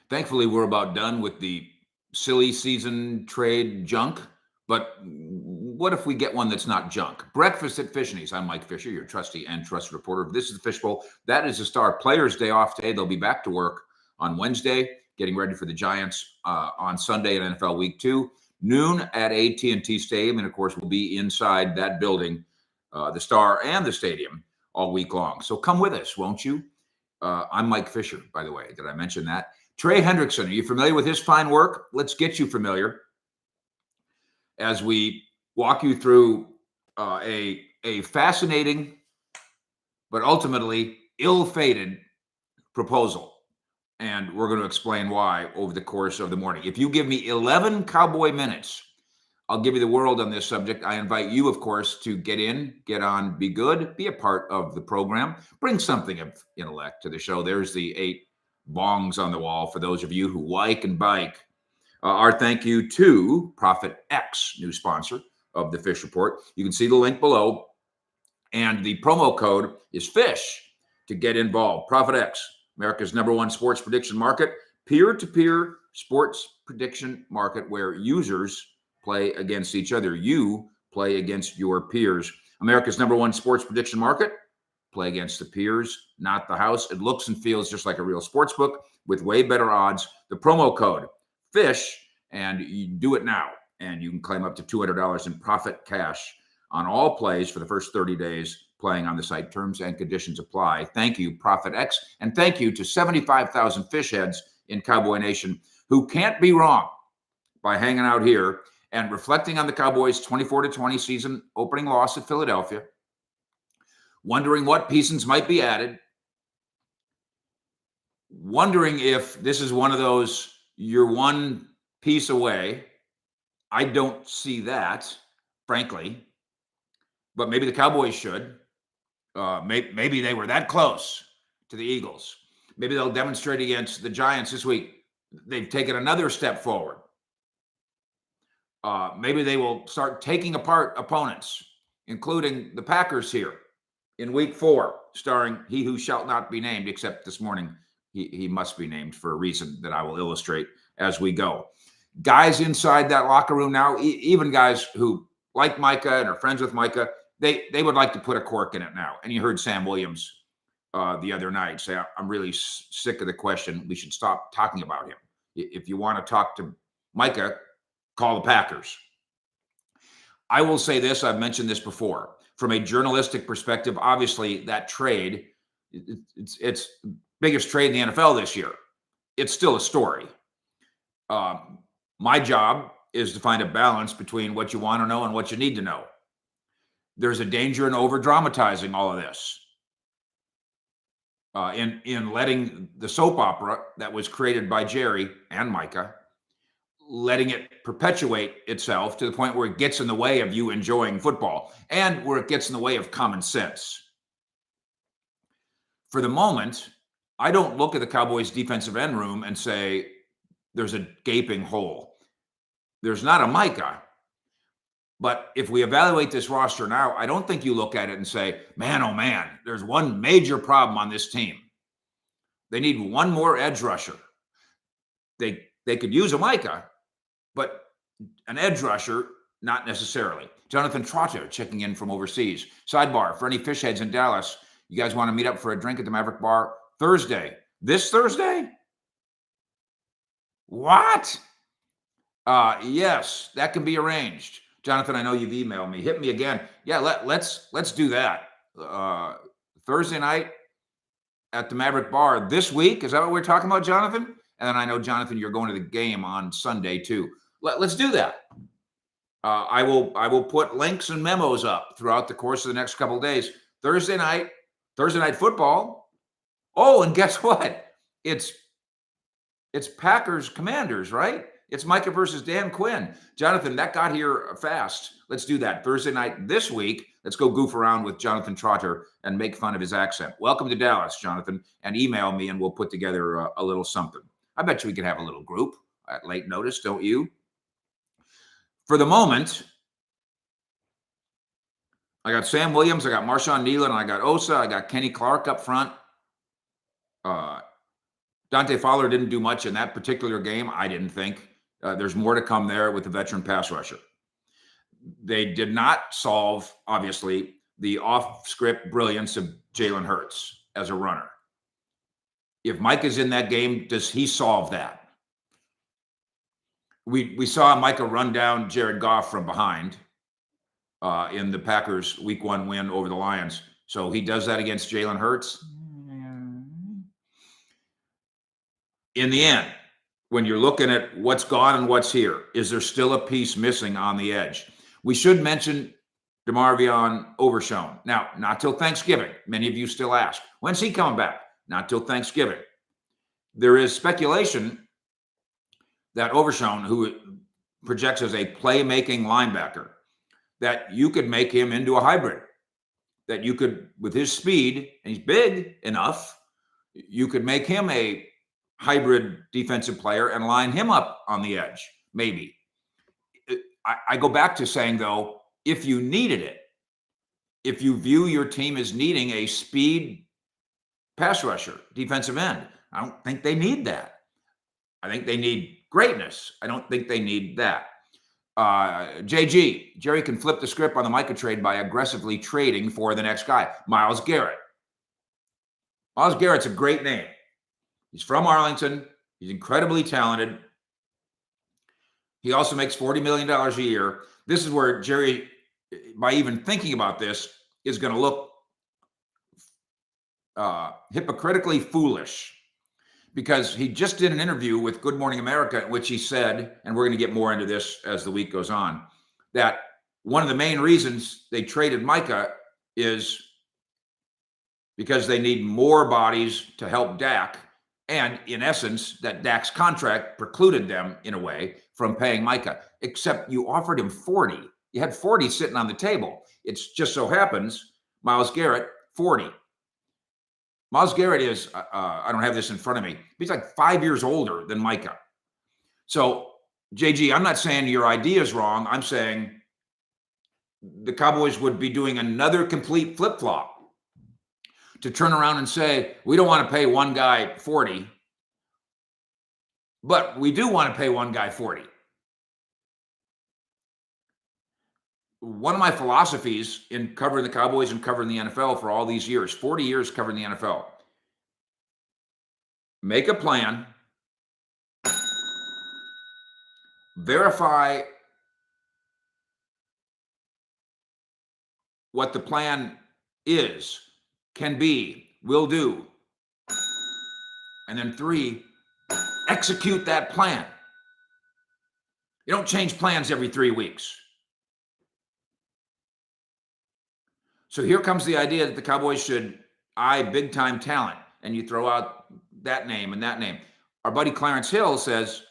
Thankfully, we're about done with the silly season trade junk. But what if we get one that's not junk? Breakfast at Fishneys. I'm Mike Fisher, your trusty and trusted reporter. This is the Fishbowl. That is the Star Players' Day off today. They'll be back to work on Wednesday, getting ready for the Giants on Sunday in NFL Week 2. Noon at AT&T Stadium. And, of course, we'll be inside that building, the Star and the stadium, all week long. So come with us, won't you? I'm Mike Fisher, by the way. Did I mention that? Trey Hendrickson, are you familiar with his fine work? Let's get you familiar as we walk you through a fascinating but ultimately ill-fated proposal. And we're going to explain why over the course of the morning. If you give me 11 Cowboy minutes, I'll give you the world on this subject. I invite you, of course, to get in, get on, be good, be a part of the program, bring something of intellect to the show. There's the 8 bongs on the wall for those of you who like and bike. Our thank you to Prophet X, new sponsor of the Fish Report. You can see the link below, and the promo code is FISH to get involved. Prophet X, America's #1 sports prediction market, peer-to-peer sports prediction market where users play against each other. You play against your peers. America's #1 sports prediction market. Play against the peers, not the house. It looks and feels just like a real sports book with way better odds. The promo code FISH, and you do it now, and you can claim up to $200 in profit cash on all plays for the first 30 days playing on the site. Terms and conditions apply. Thank you, Prophet X, and thank you to 75,000 fish heads in Cowboy Nation who can't be wrong by hanging out here and reflecting on the Cowboys' 24-20 season opening loss at Philadelphia, wondering what pieces might be added, wondering if this is one of those you're one piece away. I don't see that, frankly, but maybe the Cowboys should. Maybe they were that close to the Eagles. Maybe they'll demonstrate against the Giants this week. They've taken another step forward. Maybe they will start taking apart opponents, including the Packers here in week 4, starring he who shall not be named, except this morning he must be named for a reason that I will illustrate as we go. Guys inside that locker room now, even guys who like Micah and are friends with Micah, they would like to put a cork in it now. And you heard Sam Williams the other night say, I'm really sick of the question. We should stop talking about him. If you want to talk to Micah, call the Packers. I will say this, I've mentioned this before. From a journalistic perspective, obviously that trade, it's biggest trade in the NFL this year. It's still a story. My job is to find a balance between what you want to know and what you need to know. There's a danger in over-dramatizing all of this. In letting the soap opera that was created by Jerry and Micah, letting it perpetuate itself to the point where it gets in the way of you enjoying football and where it gets in the way of common sense. For the moment, I don't look at the Cowboys' defensive end room and say there's a gaping hole. There's not a Micah. But if we evaluate this roster now, I don't think you look at it and say, man, oh man, there's one major problem on this team. They need one more edge rusher. They could use a Micah, but an edge rusher, not necessarily. Jonathan Trotter checking in from overseas. Sidebar, for any fish heads in Dallas, you guys want to meet up for a drink at the Maverick Bar Thursday? This Thursday? What? Yes, that can be arranged. Jonathan, I know you've emailed me. Hit me again. Yeah, let's do that. Thursday night at the Maverick Bar this week. Is that what we're talking about, Jonathan? And then I know, Jonathan, you're going to the game on Sunday too. Let's do that. I will put links and memos up throughout the course of the next couple of days. Thursday night football. Oh, and guess what? It's Packers Commanders, right? It's Micah versus Dan Quinn. Jonathan, that got here fast. Let's do that. Thursday night this week. Let's go goof around with Jonathan Trotter and make fun of his accent. Welcome to Dallas, Jonathan, and email me and we'll put together a little something. I bet you we could have a little group at late notice, don't you? For the moment, I got Sam Williams, I got Marshawn Nealon, I got Osa, I got Kenny Clark up front. Dante Fowler didn't do much in that particular game, I didn't think. There's more to come there with the veteran pass rusher. They did not solve, obviously, the off-script brilliance of Jalen Hurts as a runner. If Mike is in that game, does he solve that? We saw Micah run down Jared Goff from behind in the Packers' Week 1 win over the Lions. So he does that against Jalen Hurts. In the end, when you're looking at what's gone and what's here, is there still a piece missing on the edge? We should mention DeMarvion Overshown. Now, not till Thanksgiving. Many of you still ask, when's he coming back? Not till Thanksgiving. There is speculation that Overshown, who projects as a playmaking linebacker, that you could make him into a hybrid. That you could, with his speed, and he's big enough, you could make him a hybrid defensive player and line him up on the edge, maybe. I go back to saying, though, if you needed it, if you view your team as needing a speed pass rusher, defensive end, I don't think they need that. I think they need greatness. I don't think they need that. Jerry can flip the script on the Micah trade by aggressively trading for the next guy, Myles Garrett. Myles Garrett's a great name. He's from Arlington. He's incredibly talented. He also makes $40 million a year. This is where Jerry, by even thinking about this, is going to look hypocritically foolish, because he just did an interview with Good Morning America in which he said, and we're going to get more into this as the week goes on, that one of the main reasons they traded Micah is because they need more bodies to help Dak. And in essence, that Dak's contract precluded them, in a way, from paying Micah, except you offered him 40. You had 40 sitting on the table. It just so happens, Myles Garrett, 40. Myles Garrett is, I don't have this in front of me, he's like 5 years older than Micah. So, JG, I'm not saying your idea is wrong. I'm saying the Cowboys would be doing another complete flip-flop to turn around and say, we don't want to pay one guy 40, but we do want to pay one guy 40. One of my philosophies in covering the Cowboys and covering the NFL for all these years, 40 years covering the NFL, make a plan, verify what the plan is, can be, will do, and then 3, execute that plan. You don't change plans every 3 weeks. So here comes the idea that the Cowboys should eye big-time talent, and you throw out that name and that name. Our buddy Clarence Hill says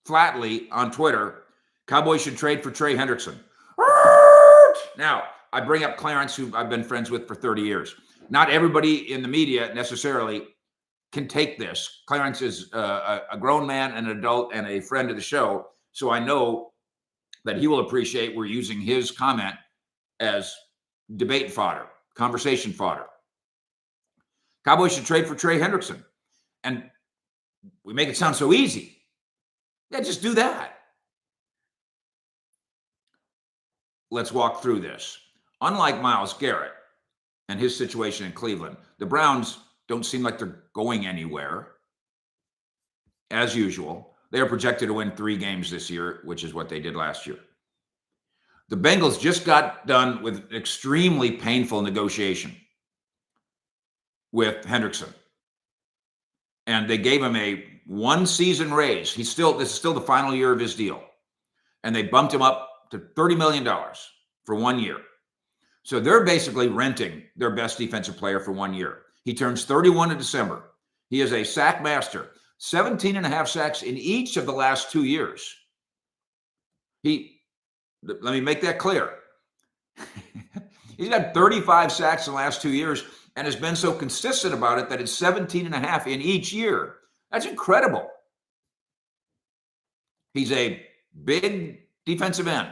flatly on Twitter, Cowboys should trade for Trey Hendrickson. Now, I bring up Clarence, who I've been friends with for 30 years. Not everybody in the media necessarily can take this. Clarence is a grown man, an adult, and a friend of the show, so I know that he will appreciate we're using his comment as debate fodder, conversation fodder. Cowboys should trade for Trey Hendrickson. And we make it sound so easy. Yeah, just do that. Let's walk through this. Unlike Myles Garrett and his situation in Cleveland, the Browns don't seem like they're going anywhere. As usual, they are projected to win 3 games this year, which is what they did last year. The Bengals just got done with extremely painful negotiation with Hendrickson. And they gave him a 1-season raise. This is still the final year of his deal. And they bumped him up to $30 million for 1 year. So they're basically renting their best defensive player for 1 year. He turns 31 in December. He is a sack master, 17 and a half sacks in each of the last 2 years. Let me make that clear. He's got 35 sacks in the last 2 years and has been so consistent about it that it's 17 and a half in each year. That's incredible. He's a big defensive end.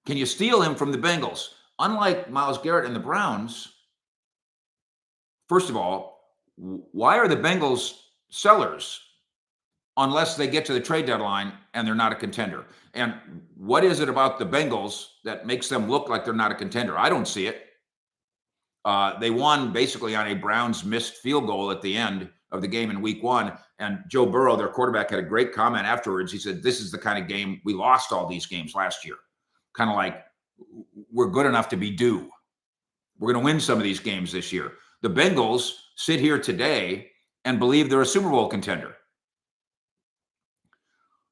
Can you steal him from the Bengals? Unlike Myles Garrett and the Browns, first of all, why are the Bengals sellers unless they get to the trade deadline and they're not a contender? And what is it about the Bengals that makes them look like they're not a contender? I don't see it. They won basically on a Browns missed field goal at the end of the game in week 1. And Joe Burrow, their quarterback, had a great comment afterwards. He said, this is the kind of game we lost all these games last year. Kind of like, we're good enough to be due. We're going to win some of these games this year. The Bengals sit here today and believe they're a Super Bowl contender.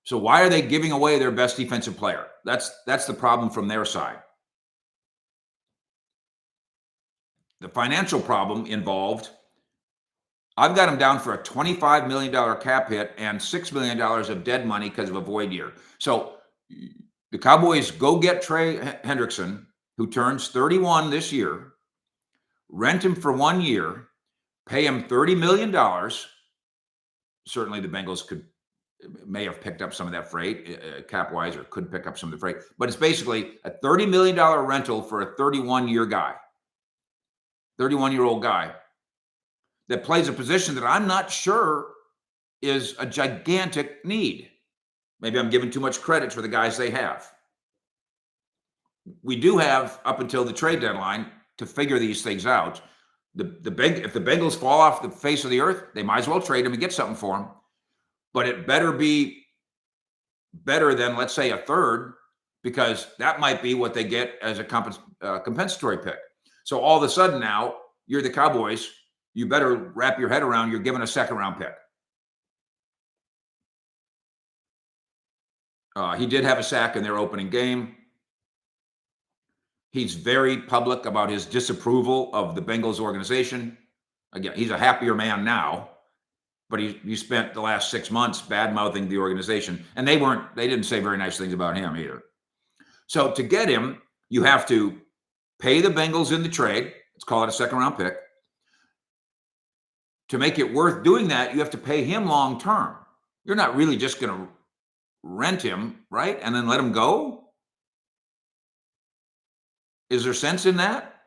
So why are they giving away their best defensive player? That's the problem from their side. The financial problem involved, I've got them down for a $25 million cap hit and $6 million of dead money because of a void year. So the Cowboys go get Trey Hendrickson, who turns 31 this year, rent him for 1 year, pay him $30 million. Certainly the Bengals may have picked up some of that freight cap-wise, or could pick up some of the freight. But it's basically a $30 million rental for a 31-year guy. 31-year-old guy that plays a position that I'm not sure is a gigantic need. Maybe I'm giving too much credit for the guys they have. We do have up until the trade deadline to figure these things out. If the Bengals fall off the face of the earth, they might as well trade him and get something for him. But it better be better than, let's say, a third, because that might be what they get as a compensatory pick. So all of a sudden now, you're the Cowboys. You better wrap your head around you're given a second-round pick. He did have a sack in their opening game. He's very public about his disapproval of the Bengals organization. Again, he's a happier man now, but he spent the last 6 months bad-mouthing the organization, and they didn't say very nice things about him either. So to get him, you have to pay the Bengals in the trade. Let's call it a second-round pick. To make it worth doing that, you have to pay him long-term. You're not really just going to rent him, right, and then let him go? Is there sense in that?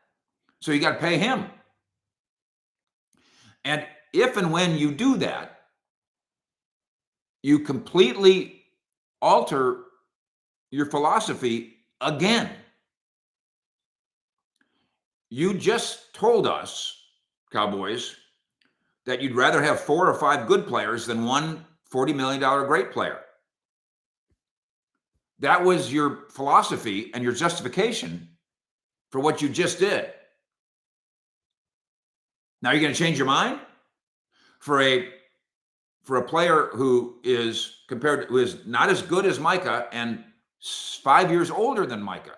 So you got to pay him. And if and when you do that, you completely alter your philosophy again. You just told us, Cowboys, that you'd rather have 4 or 5 good players than one $40 million great player. That was your philosophy and your justification for what you just did. Now you're going to change your mind for a player who is not as good as Micah and 5 years older than Micah.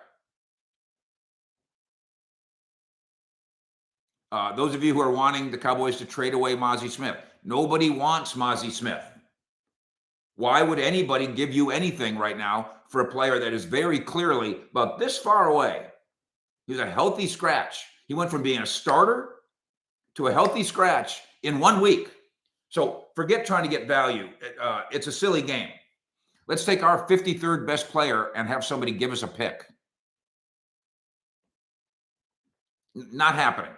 Those of you who are wanting the Cowboys to trade away Mazi Smith, nobody wants Mazi Smith. Why would anybody give you anything right now for a player that is very clearly about this far away? He's a healthy scratch. He went from being a starter to a healthy scratch in 1 week. So forget trying to get value. It's a silly game. Let's take our 53rd best player and have somebody give us a pick. Not happening.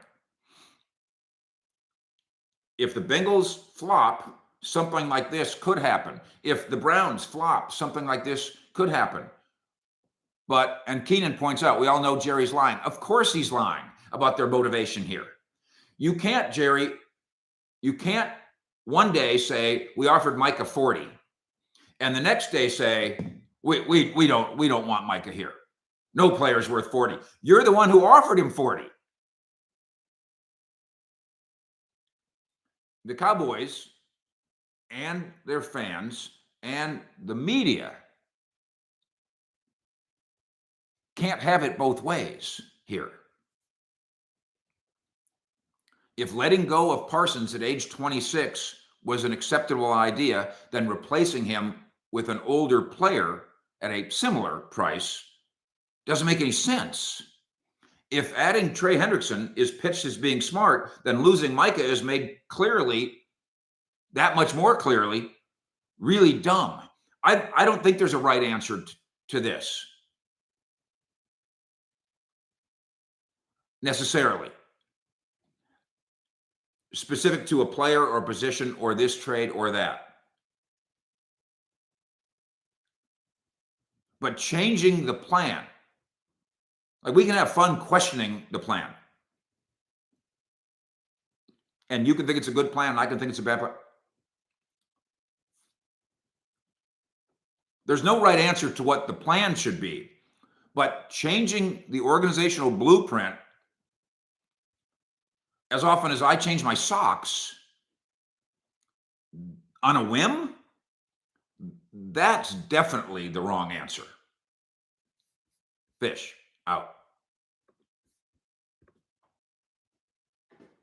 If the Bengals flop, something like this could happen. If the Browns flop, something like this could happen. And Keenan points out, we all know Jerry's lying. Of course he's lying about their motivation here. You can't, Jerry, one day say, we offered Micah 40, and the next day say, we don't want Micah here. No player's worth 40. You're the one who offered him 40. The Cowboys and their fans and the media can't have it both ways here. If letting go of Parsons at age 26 was an acceptable idea, then replacing him with an older player at a similar price doesn't make any sense. If adding Trey Hendrickson is pitched as being smart, then losing Micah is made clearly, that much more clearly, really dumb. I don't think there's a right answer to this necessarily. specific to a player or position or this trade or that. But changing the plan, like we can have fun questioning the plan. And you can think it's a good plan, and I can think it's a bad plan. There's no right answer to what the plan should be, but changing the organizational blueprint as often as I change my socks on a whim, that's definitely the wrong answer. Fish out.